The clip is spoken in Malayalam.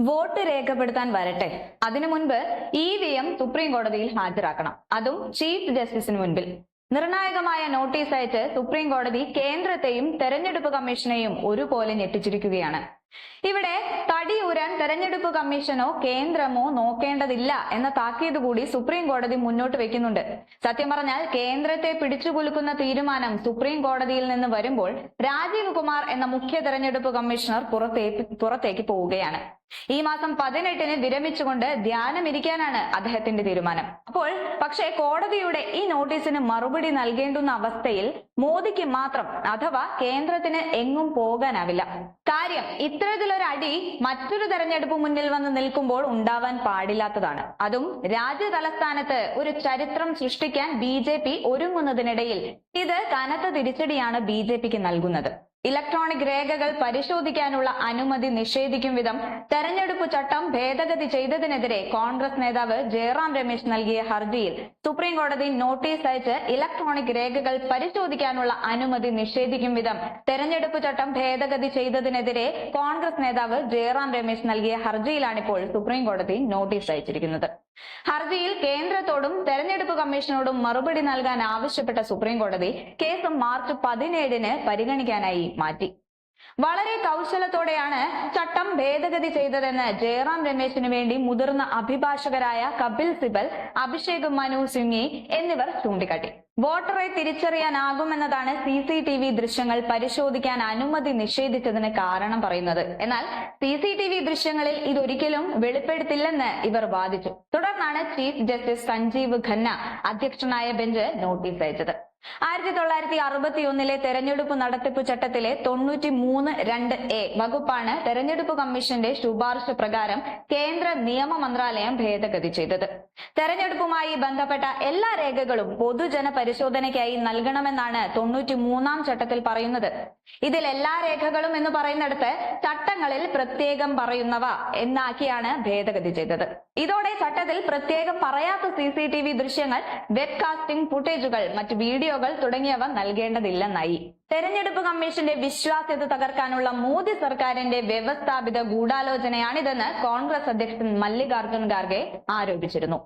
വോട്ട് രേഖപ്പെടുത്താൻ വരട്ടെ, അതിനു മുൻപ് EVM സുപ്രീം കോടതിയിൽ ഹാജരാക്കണം, അതും ചീഫ് ജസ്റ്റിസിന് മുൻപിൽ. നിർണായകമായ നോട്ടീസ് അയച്ച് സുപ്രീം കോടതി കേന്ദ്രത്തെയും തെരഞ്ഞെടുപ്പ് കമ്മീഷനെയും ഒരുപോലെ ഞെട്ടിച്ചിരിക്കുകയാണ്. ഇവിടെ തടിയൂരാൻ തെരഞ്ഞെടുപ്പ് കമ്മീഷനോ കേന്ദ്രമോ നോക്കേണ്ടതില്ല എന്ന താക്കീത് കൂടി സുപ്രീം കോടതി മുന്നോട്ട് വെക്കുന്നുണ്ട്. സത്യം പറഞ്ഞാൽ കേന്ദ്രത്തെ പിടിച്ചുകുലുക്കുന്ന തീരുമാനം സുപ്രീം കോടതിയിൽ നിന്ന് വരുമ്പോൾ രാജീവ് കുമാർ എന്ന മുഖ്യ തെരഞ്ഞെടുപ്പ് കമ്മീഷണർ പുറത്തേക്ക് പോവുകയാണ്. ഈ മാസം 18-ന് വിരമിച്ചുകൊണ്ട് ധ്യാനമിരിക്കാനാണ് അദ്ദേഹത്തിന്റെ തീരുമാനം. പക്ഷേ കോടതിയുടെ ഈ നോട്ടീസിന് മറുപടി നൽകേണ്ടുന്ന അവസ്ഥയിൽ മോദിക്ക് മാത്രം അഥവാ കേന്ദ്രത്തിന് എങ്ങും പോകാനാവില്ല. കാര്യം ഇത്തരത്തിലൊരു അടി മറ്റൊരു തെരഞ്ഞെടുപ്പ് മുന്നിൽ വന്ന് നിൽക്കുമ്പോൾ ഉണ്ടാവാൻ പാടില്ലാത്തതാണ്. അതും രാജ്യ തലസ്ഥാനത്ത് ഒരു ചരിത്രം സൃഷ്ടിക്കാൻ BJP ഒരുങ്ങുന്നതിനിടയിൽ ഇത് കനത്ത തിരിച്ചടിയാണ് BJPക്ക് നൽകുന്നത്. ഇലക്ട്രോണിക് രേഖകൾ പരിശോധിക്കാനുള്ള അനുമതി നിഷേധിക്കും വിധം തെരഞ്ഞെടുപ്പ് ചട്ടം ഭേദഗതി ചെയ്തതിനെതിരെ കോൺഗ്രസ് നേതാവ് ജയറാം രമേശ് നൽകിയ ഹർജിയിൽ സുപ്രീം കോടതി നോട്ടീസ് അയച്ച് ഇലക്ട്രോണിക് രേഖകൾ പരിശോധിക്കാനുള്ള അനുമതി നിഷേധിക്കും വിധം തെരഞ്ഞെടുപ്പ് ചട്ടം ഭേദഗതി ചെയ്തതിനെതിരെ കോൺഗ്രസ് നേതാവ് ജയറാം രമേശ് നൽകിയ ഹർജിയിലാണിപ്പോൾ സുപ്രീം കോടതി നോട്ടീസ് അയച്ചിരിക്കുന്നത്. ഹർജിയിൽ കേന്ദ്രത്തോടും തെരഞ്ഞെടുപ്പ് കമ്മീഷനോടും മറുപടി നൽകാൻ ആവശ്യപ്പെട്ട സുപ്രീം കോടതി കേസ് മാർച്ച് 17-ന് പരിഗണിക്കാനായി മാറ്റി. വളരെ കൗശലത്തോടെയാണ് ചട്ടം ഭേദഗതി ചെയ്തതെന്ന് ജയറാം രമേശിന് വേണ്ടി മുതിർന്ന അഭിഭാഷകരായ കപിൽ സിബൽ, അഭിഷേക് മനു സിംഗ്വി എന്നിവർ ചൂണ്ടിക്കാട്ടി. വോട്ടറെ തിരിച്ചറിയാനാകുമെന്നതാണ് CCTV ദൃശ്യങ്ങൾ പരിശോധിക്കാൻ അനുമതി നിഷേധിച്ചതിന് കാരണം പറയുന്നത്. എന്നാൽ CCTV ദൃശ്യങ്ങളിൽ ഇതൊരിക്കലും വെളിപ്പെടുത്തില്ലെന്ന് ഇവർ വാദിച്ചു. തുടർന്നാണ് ചീഫ് ജസ്റ്റിസ് സഞ്ജീവ് ഖന്ന അധ്യക്ഷനായ ബെഞ്ച് നോട്ടീസ് അയച്ചത്. 1961-ലെ തെരഞ്ഞെടുപ്പ് നടത്തിപ്പ് ചട്ടത്തിലെ 93(2)A വകുപ്പാണ് തെരഞ്ഞെടുപ്പ് കമ്മീഷന്റെ ശുപാർശ പ്രകാരം കേന്ദ്ര നിയമ മന്ത്രാലയം ഭേദഗതി ചെയ്തത്. തെരഞ്ഞെടുപ്പുമായി ബന്ധപ്പെട്ട എല്ലാ രേഖകളും പൊതുജന പരിശോധനയ്ക്കായി നൽകണമെന്നാണ് 93-ാം ചട്ടത്തിൽ പറയുന്നത്. ഇതിൽ എല്ലാ രേഖകളും എന്ന് പറയുന്നിടത്ത് ചട്ടങ്ങളിൽ പ്രത്യേകം പറയുന്നവ എന്നാക്കിയാണ് ഭേദഗതി ചെയ്തത്. ഇതോടെ ചട്ടത്തിൽ പ്രത്യേകം പറയാത്ത CCTV ദൃശ്യങ്ങൾ, വെബ്കാസ്റ്റിംഗ് ഫുട്ടേജുകൾ, മറ്റ് വീഡിയോകൾ തുടങ്ങിയവ നൽകേണ്ടതില്ലെന്നായി. തെരഞ്ഞെടുപ്പ് കമ്മീഷന്റെ വിശ്വാസ്യത തകർക്കാനുള്ള മോദി സർക്കാരിന്റെ വ്യവസ്ഥാപിത ഗൂഢാലോചനയാണിതെന്ന് കോൺഗ്രസ് അധ്യക്ഷൻ മല്ലികാർജ്ജുൻ ഖാർഗെ ആരോപിച്ചിരുന്നു.